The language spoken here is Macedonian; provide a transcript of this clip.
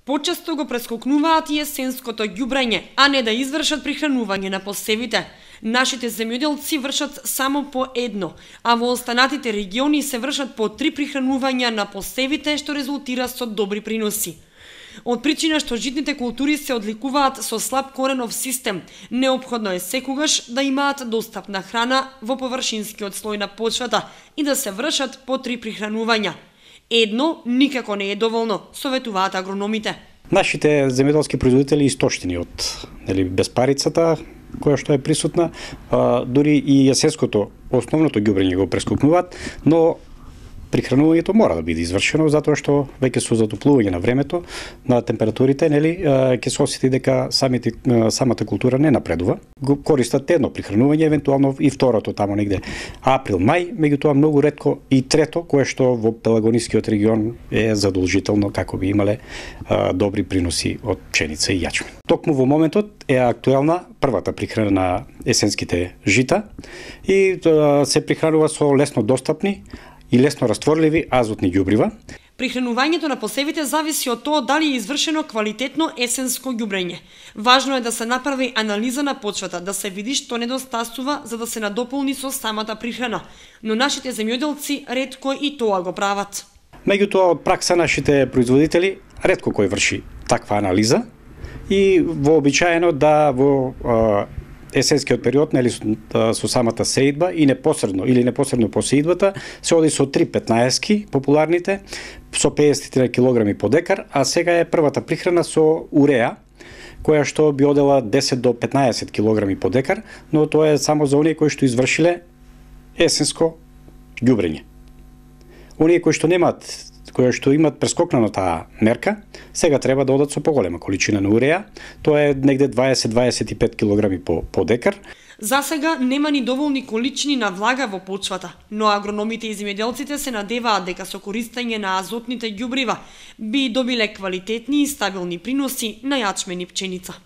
Почесто го прескокнуваат и есенското ѓубрење, а не да извршат прихранување на посевите. Нашите земјоделци вршат само по едно, а во останатите региони се вршат по 3 прихранувања на посевите, што резултира со добри приноси. Од причина што житните култури се одликуваат со слаб коренов систем, неопходно е секогаш да имаат достапна храна во површинскиот слој на почвата и да се вршат по 3 прихранувања. Едно никако не е доволно, советуваат агрономите. Нашите земјоделски производители истощени од безпарицата која што е присутна, дури и есенското основното ѓубрење го прескокнуваат, но прихранувањето мора да биде извршено затоа што веќе со затоплување на времето, на температурите, ќе се осети дека самата култура не напредува. Го користат едно прихранување, евентуално и второто тамо негде април-мај, меѓутоа многу ретко и трето, кое што во пелагонискиот регион е задолжително како би имале добри приноси од пшеница и јачмен. Токму во моментот е актуелна првата прихрана на есенските жита и се прихранува со лесно достапни и лесно растворливи азотни ѓубрива. Прихранувањето на посевите зависи од тоа дали е извршено квалитетно есенско ѓубрење. Важно е да се направи анализа на почвата, да се види што недостасува за да се надополни со самата прихрана, но нашите земјоделци ретко и тоа го прават. Меѓутоа, од пракса нашите производители ретко кој врши таква анализа и вообичаено да во есенскиот период, со самата сеидба и непосредно по сеидбата, се оди со 3,15 популарните, со 50 килограми по декар, а сега е првата прихрана со уреа, која што би одела 10 до 15 килограми по декар, но тоа е само за оние кои што извршиле есенско ѓубрење. Оние кои што имат прескокнано таа мерка, сега треба да одат со поголема количина на уреа, тоа е негде 20-25 килограми по декар. За сега нема ни доволни количини на влага во почвата, но агрономите и земјоделците се надеваат дека со користење на азотните ѓубрива би добиле квалитетни и стабилни приноси на јачмен и пченица.